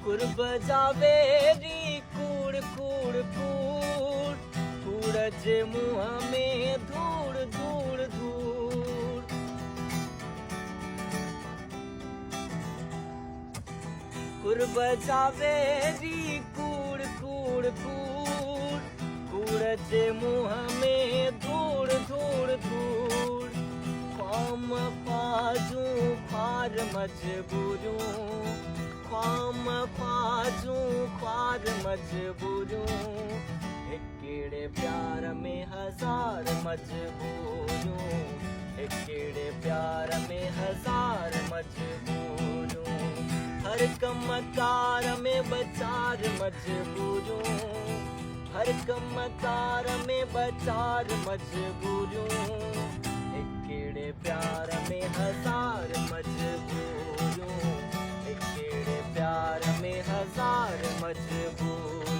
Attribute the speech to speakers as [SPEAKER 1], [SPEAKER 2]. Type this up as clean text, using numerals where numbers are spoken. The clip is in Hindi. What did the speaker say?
[SPEAKER 1] कुर्ब जावे री कूड़ कूड़ कूड़, कूड़ जे मुँह में धूड़ धूड़ धूड़। कुर्ब जावे री कूड़ कूड़ कूड़, कूड़ जे मुँह में धूड़ धूड़ धूड़। ख्वाम ख्वाजू ख्वार मजबूरूं, ख्वाम ख्वाजू ख्वार मजबूरूं। हिकिड़े प्यार में हजार मजबूरूं, हिकिड़े प्यार में हजार मजबूरूं। हर कम कार में बचार मजबूरूं, हर कम कार में बचार मजबूरूं। हिकिड़े प्यार में हजार मजबूरूं, हिकिड़े प्यार में हजार मजबूरूं।